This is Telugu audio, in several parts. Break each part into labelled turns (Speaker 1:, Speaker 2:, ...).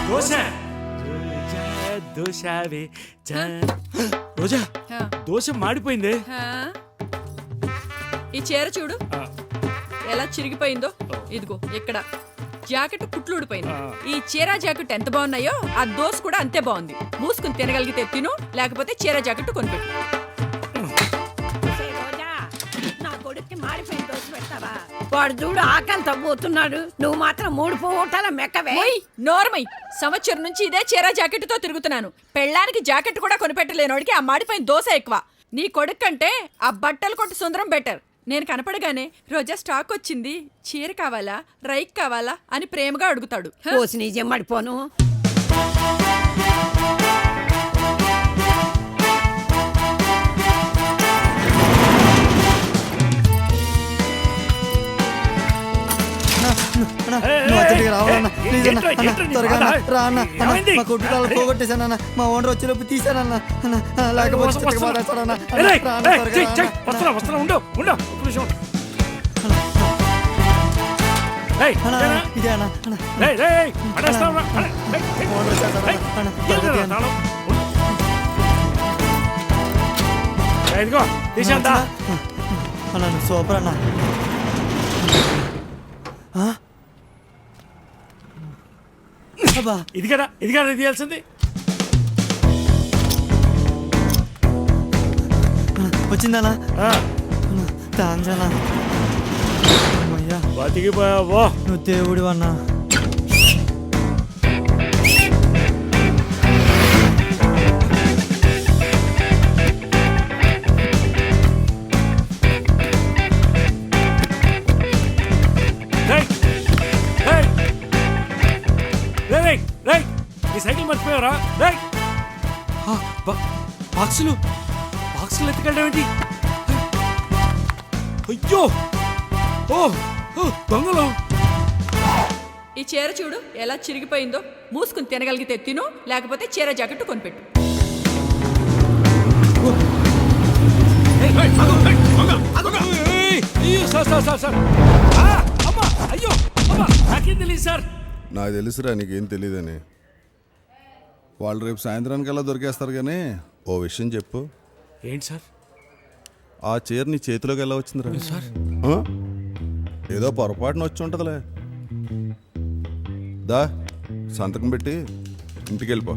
Speaker 1: దోశ దోశవే రోజా దోశ మాడిపోయింది.
Speaker 2: ఈ చీర చూడు ఎలా చిరిగిపోయిందో. ఇదిగో ఇక్కడ జాకెట్ కుట్లు ఊడిపోయింది. ఈ చీర జాకెట్ ఎంత బాగున్నాయో ఆ దోశ కూడా అంతే బాగుంది. మూసుకుని తినగలిగితే తిను, లేకపోతే చీర జాకెట్ కొనిపెట్టు.
Speaker 3: వాడు చూడు ఆకలితో పోతున్నాడు, నువ్వు మాత్రం 3 పూటల మెక్కవే.
Speaker 2: నోర్మై, సంవత్సరం నుంచి ఇదే చీర జాకెట్ తో తిరుగుతున్నాను. పెళ్ళానికి జాకెట్ కూడా కొనిపెట్టలేనోడికి ఆ మాడిపోయిన దోశ ఎక్కువ. నీ కొడుకు కంటే ఆ బట్టలు కొట్టు సుందరం బెటర్. నేను కనపడగానే రోజా స్టాక్ వచ్చింది, చీర కావాలా రైక్ కావాలా అని ప్రేమగా అడుగుతాడు.
Speaker 3: పోసి నీ జమ్మడిపోను.
Speaker 4: మా కుటుంబాలు పోగొట్టేశానన్న. మా ఓనర్ వచ్చేలోపు తీసానన్న. లేకపోతే సూపర్ అన్న.
Speaker 1: ఇది కదా తీయాల్సింది.
Speaker 4: వచ్చిందనా? థాంక్స్ అన్నా.
Speaker 1: బతికిపోయావో,
Speaker 4: నువ్వు దేవుడు అన్నా.
Speaker 1: సైకిల్ మర్చిపోయారా? బాక్సులు ఎత్తుకెళ్ళడం ఏంటి? అయ్యో, దొంగలు!
Speaker 2: ఈ చీర చూడు ఎలా చిరిగిపోయిందో. మూసుకుని తినగలిగితే తిను, లేకపోతే చీర జాకెట్ కొనిపెట్టు.
Speaker 1: నాకేం తెలియదు సార్.
Speaker 5: నాకు తెలుసురా నీకేం తెలీదని. వాళ్ళు రేపు సాయంత్రానికల్లా దొరికేస్తారు. కానీ ఓ విషయం చెప్పు.
Speaker 1: ఏంటి సార్?
Speaker 5: ఆ చీర నీ చేతిలోకి ఎలా వచ్చిందిరా?
Speaker 1: సార్
Speaker 5: ఏదో పొరపాటున వచ్చి ఉంటుందిలే. దా సంతకం పెట్టి ఇంటికి వెళ్ళిపో.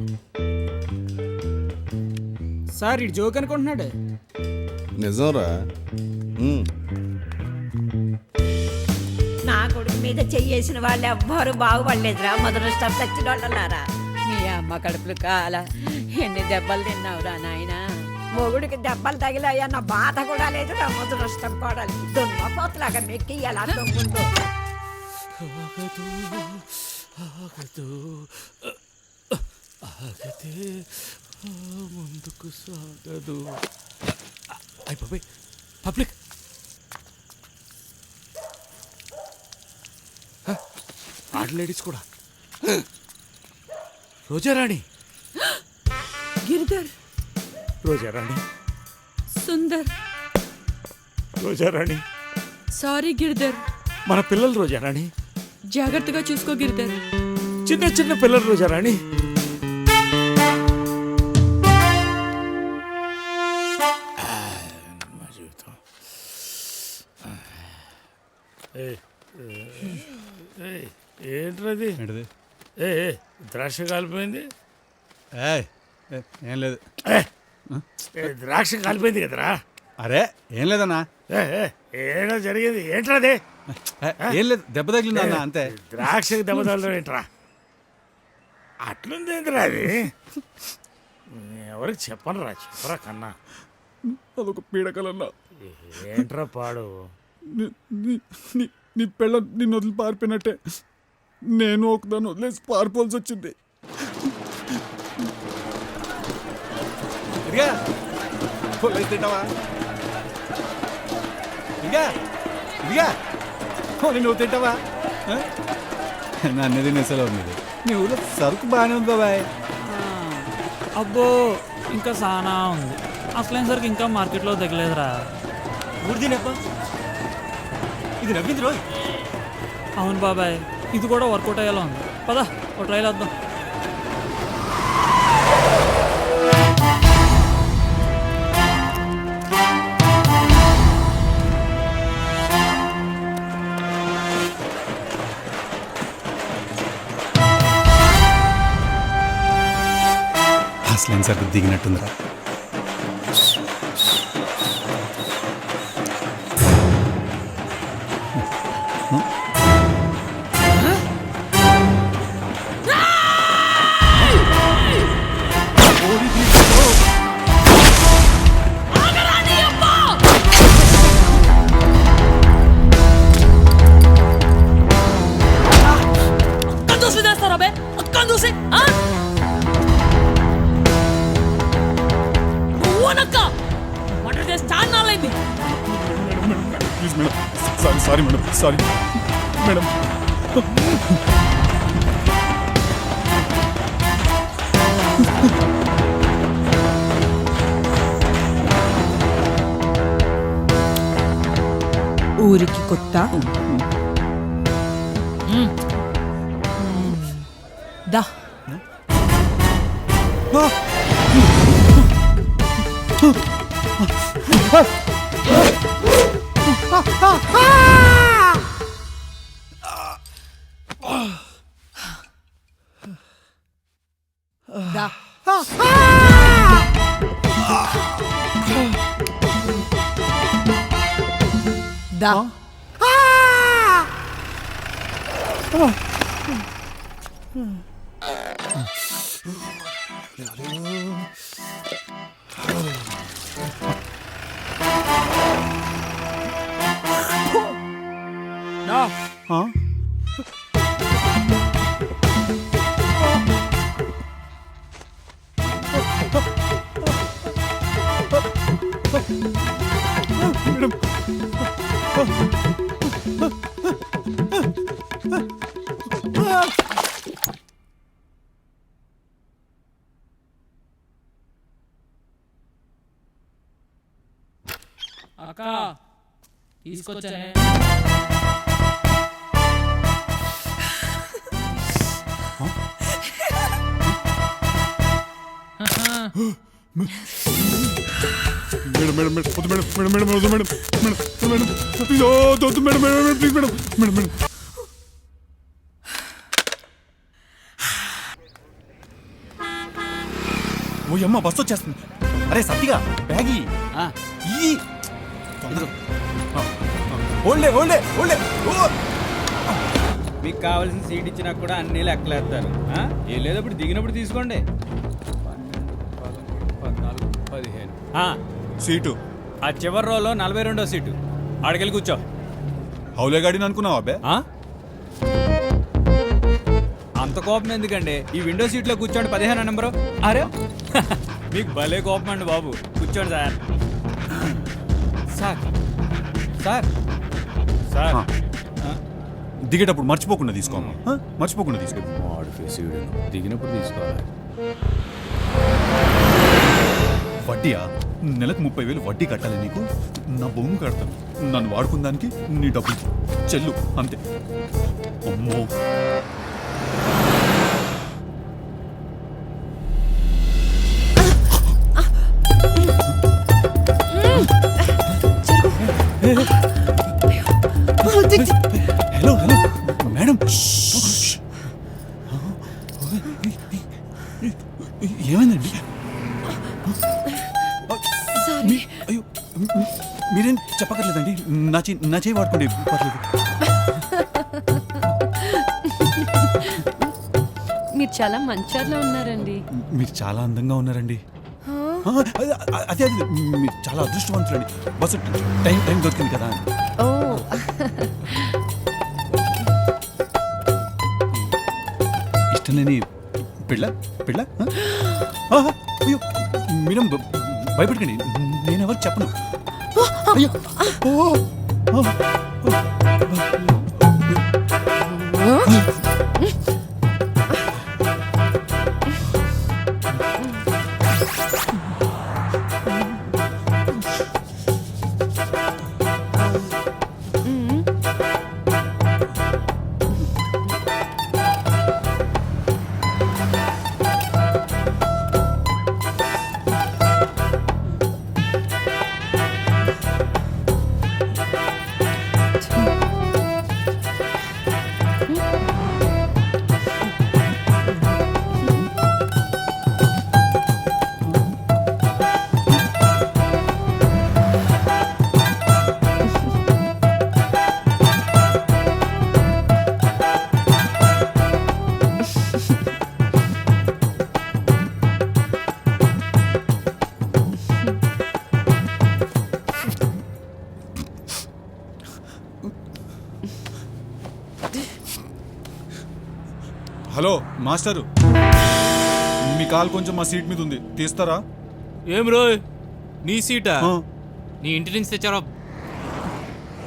Speaker 6: సార్ ఇటు జోక్ అనుకుంటున్నాడు.
Speaker 5: నిజంరా.
Speaker 3: నా కొడుకు మీద చెయ్యేసిన వాళ్ళు ఎవ్వరు బాగుపడలేదురా. మొదలుష్టం తెచ్చిన వాళ్ళలారా. మీ అమ్మ కడుపులు కాల ఎన్ని దెబ్బలు తిన్నావురా నాయన. మొగుడికి దెబ్బలు తగిలాయన్న బాధ కూడా లేదు. నా మొదలుష్టం కూడా దున్నపోతులాగా మెక్కి ఎలా దొంగుందో.
Speaker 1: ముందుకు సాగదు. అయిపోయి పబ్లిక్ ఆర్డ్ లేడీస్ కూడా. రోజారాణి,
Speaker 2: గిరిధర్,
Speaker 1: రోజారాణి,
Speaker 2: సుందర్,
Speaker 1: రోజారాణి.
Speaker 2: సారీ గిరిధర్.
Speaker 1: మన పిల్లలు రోజారాణి.
Speaker 2: జాగ్రత్తగా చూసుకో గిరిధర్.
Speaker 1: చిన్న పిల్లలు రోజారాణి. ఏంటది? ద్రాక్ష కాలిపోయింది.
Speaker 7: ఏం లేదు.
Speaker 1: ద్రాక్ష కాలిపోయింది కదరా.
Speaker 7: అరే ఏం లేదన్నా.
Speaker 1: ఏదో జరిగింది. ఏంట్రాది?
Speaker 7: ఏం లేదు, దెబ్బ తగిలింది అన్న, అంతే.
Speaker 1: ద్రాక్షకి దెబ్బ తగలడం ఏంట్రా? అట్లుంది ఏంటిరా అది? ఎవరికి చెప్పరా కన్నా.
Speaker 7: అదొక పీడకలన్నా.
Speaker 1: ఏంట్రా పాడు?
Speaker 7: నీ పెళ్ళ నిన్ను వదిలి పారిపోయినట్టే నేను ఒకదాన్ని వదిలేసి పారిపోవాల్సి వచ్చింది. నువ్వు తింటావా? నన్నది నెసలో ఉన్నది. నీ ఊళ్ళో సరుకు బాగానే ఉంది బాబాయ్.
Speaker 6: అబ్బో ఇంకా సానా ఉంది. అసలైన సరికి ఇంకా మార్కెట్లో తగ్గలేదురా.
Speaker 7: ఇది నవ్వింది రోజు.
Speaker 6: అవును బాబాయ్, ఇది కూడా వర్కౌట్ అయ్యేలా ఉంది. పదా ఒక ట్రైల్ వద్దాం.
Speaker 8: అసలేం సరిగ్గా దిగినట్టుందిరా.
Speaker 7: Please madam, sorry madam, sorry madam.
Speaker 9: ఊరికి కొత్త దా దా దా
Speaker 6: అక్క తీసుకొచ్చానే.
Speaker 7: మేడం మేడం మేడం వద్దు మేడం, మేడం మేడం వద్దు మేడం, మేడం మేడం ప్లీజ్ వద్దు madam, madam madam please madam, madam madam.
Speaker 8: ఓ అమ్మ బస్సు వచ్చేస్తుంది. అరే సత్తిగా బ్యాగి ఈ ఓల్డే ఓల్డే ఓల్డే.
Speaker 10: మీకు కావాల్సిన సీట్ ఇచ్చినా కూడా అన్ని లెక్కలేస్తారు. ఏం లేదప్పుడు దిగినప్పుడు తీసుకోండి. 12, 13, 14
Speaker 8: సీటు
Speaker 10: ఆ చివరి రోలో 42వ సీటు. ఆడికెళ్ళి కూర్చో.
Speaker 8: హౌలే గాడిని అనుకున్నావా అబ్బే?
Speaker 10: అంత కోపం ఎందుకండి? ఈ విండో సీట్లో కూర్చోండి. 15 నెంబరు. అరే మీకు భలే కోపం అండి బాబు. కూర్చోండి సార్. సార్ సార్ సార్
Speaker 8: దిగేటప్పుడు మర్చిపోకుండా తీసుకోమా, మర్చిపోకుండా తీసుకో.
Speaker 10: దిగినప్పుడు తీసుకోవాలి.
Speaker 8: వడ్డీయా? నెలకు 30,000 వడ్డీ కట్టాలి నీకు. నా భూమి కడతాను, నన్ను వాడుకున్న దానికి నీ డబ్బులు చెల్లు అంతే. అమ్మో హలో హలో మేడం, ఏమైందండి? అయ్యో మీరేం చెప్పక్కర్లేదండి, నా చేయి వాడుకోండి పర్లేదు.
Speaker 9: మీరు చాలా మంచార్లో ఉన్నారండి.
Speaker 8: మీరు చాలా అందంగా ఉన్నారండి. అదే అదే మీరు చాలా అదృష్టవంతులండి. బస్సు టైం దొరికింది కదా.
Speaker 9: ఓ
Speaker 8: ఇష్టం లేని పిల్ల పిల్ల అయ్యో మీరేం భయపడకండి, నేనెవరు చెప్పను. అయ్యో హలో మాస్టరు, మీ కాల్ కొంచెం మా సీట్ మీద ఉంది, తీస్తారా?
Speaker 6: ఏం రోయ్, నీ సీటా?
Speaker 8: ఆ.
Speaker 6: నీ ఇంటి నుంచి తెచ్చారా?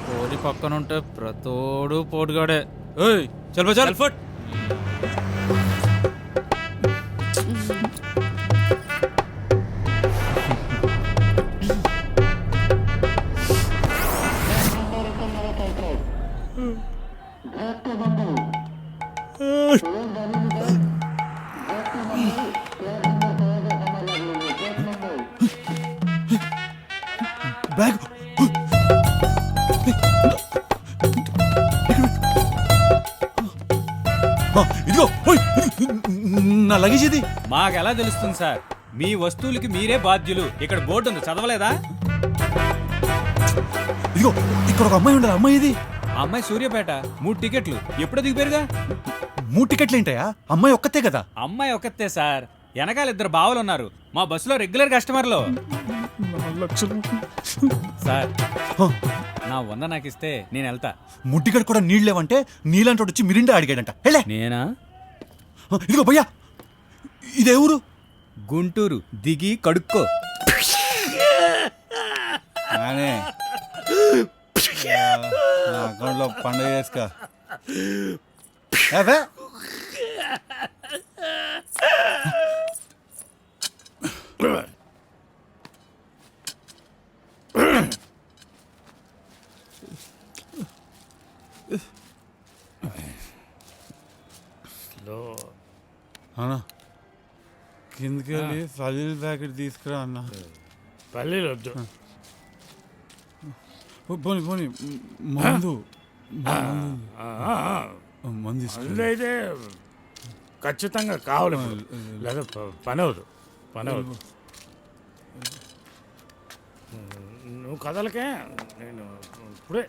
Speaker 6: పోటీ పక్కన ఉంటే ప్రతోడు పోటుగాడే. ఏయ్ చల్ బా చల్ ఫట్.
Speaker 8: బ్యాగ్ ఇదిగో, ఓయ్, నా లగేజ్ ఇది.
Speaker 10: మాకెలా తెలుస్తుంది సార్? మీ వస్తువులకి మీరే బాధ్యులు. ఇక్కడ బోర్డు ఉంది, చదవలేదా?
Speaker 8: ఇదిగో, ఇక్కడ ఒక అమ్మాయి ఉండదు, అమ్మాయి ఇది.
Speaker 10: ఆ అమ్మాయి సూర్యాపేట, 3 టికెట్లు. ఎప్పుడో దిగిపోయారుగా.
Speaker 8: 3 టికెట్లు ఏంటయా? అమ్మాయి ఒక్కతే కదా?
Speaker 10: అమ్మాయి ఒక్కతే సార్, వెనకాల 2 బావలు ఉన్నారు. మా బస్సులో రెగ్యులర్ కస్టమర్లు.
Speaker 7: 4 లక్షలు.
Speaker 10: సార్
Speaker 8: హ,
Speaker 10: నా 100 నాకు ఇస్తే నేను వెళ్తా.
Speaker 8: ముట్టిగడ కూడా నీళ్ళు లేవంటే నీళ్ళంటే వచ్చి మిరిండా అడిగాడంట. వెళ్ళే.
Speaker 10: నేనా?
Speaker 8: ఇదిగో భయ్యా, ఇదే ఊరు?
Speaker 10: గుంటూరు. దిగి కడుక్కో.
Speaker 8: నా అకౌంట్లో పండుగ చేసుకో.
Speaker 7: అన్నా కిందకి వెళ్ళి పల్లీల ప్యాకెట్ తీసుకురా అన్న.
Speaker 1: పల్లీలు వద్దు.
Speaker 7: పోనీ పోనీ మందు మందు
Speaker 1: మందు అయితే ఖచ్చితంగా కావాలి, లేదా పని అవదు. నువ్వు కదలకే, నేను ఇప్పుడే.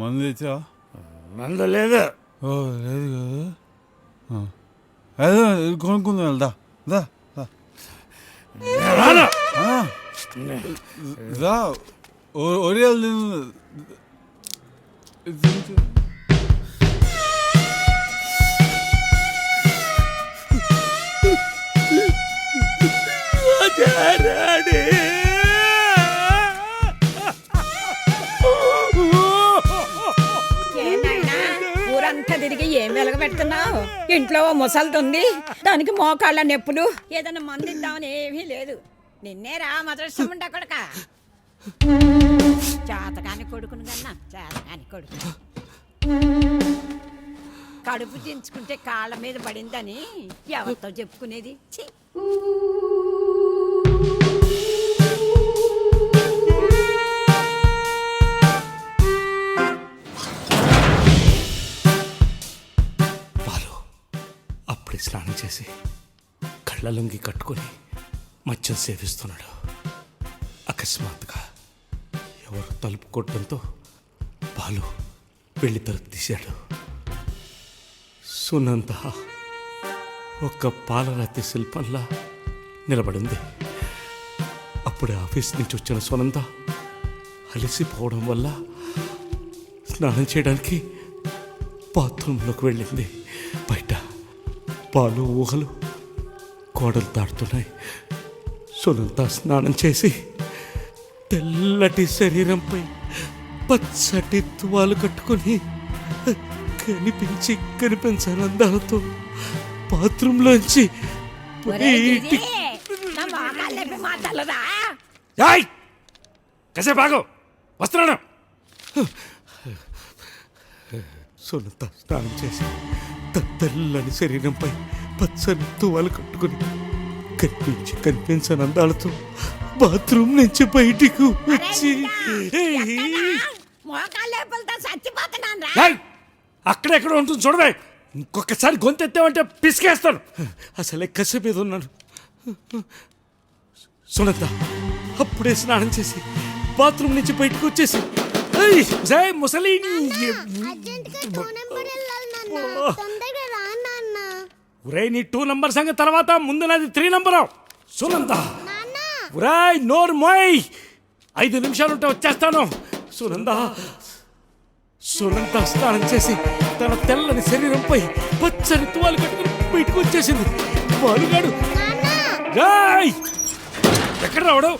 Speaker 7: మందు తెచ్చా?
Speaker 1: మందు లేదు.
Speaker 7: ఓ లేదు కదా, అదే కొనుక్కుందాం. వెళ్దా దా దా ఒరియాలు
Speaker 3: ఊరంతా తిరిగి ఏం వెలగబెడుతున్నావు? ఇంట్లో ముసలితుంది, దానికి మోకాళ్ళ నొప్పులు. ఏదైనా మందు ఇద్దామని ఏమీ లేదు. నిన్నేరా మదృష్టం కొడుక, చేతకాని కొడుకును కన్నా చేతకాని కొడుకు. కడుపు దించుకుంటే కాళ్ళ మీద పడిందని ఎవరితో చెప్పుకునేది? ఛీ!
Speaker 1: తెల్లలుంగి కట్టుకొని మద్యం సేవిస్తున్నాడు. అకస్మాత్తుగా ఎవరు తలుపు కొట్టడంతో బాలు వెళ్ళి తలుపు తీశాడు. సునంద ఒక్క పాలరాతి శిల్పంలా నిలబడింది. అప్పుడే ఆఫీస్ నుంచి వచ్చిన సునంద అలసిపోవడం వల్ల స్నానం చేయడానికి బాత్రూంలోకి వెళ్ళింది. బయట పాలు ఊహలు గోడలు దాటుతున్నాయి. సునంద స్నానం చేసి తెల్లటి శరీరంపై పచ్చటి తువాలు కట్టుకొని కనిపించని అందాలతో బాత్రూంలోంచి కసే బాగో వస్తున్నాను. సునంద స్నానం చేసి తెల్లని శరీరంపై పచ్చని తువాలు కట్టుకుని కనిపించని అందాలతో బాత్రూమ్ నుంచి బయటికి వచ్చి అక్కడెక్కడ ఉంటుంది చూడవే. ఇంకొకసారి గొంతెత్తావంటే పిసికేస్తాను. అసలే కసి మీద ఉన్నాను. సునంద అప్పుడే స్నానం చేసి బాత్రూమ్ నుంచి బయటకు వచ్చేసి ముసలి ఒరే నీ 2 నంబర్ సంగతి తర్వాత, ముందు నాది 3 నంబర్. సునంద ఒరేయ్ నోరు మోయ్, 5 నిమిషాలు ఉంటే వచ్చేస్తాను. సునంద స్నానం చేసి తన తెల్లని శరీరంపై పచ్చని తువాలు కట్టుకుని బయటకు వచ్చేసింది. బాలుగాడు ఎక్కడ రావడం?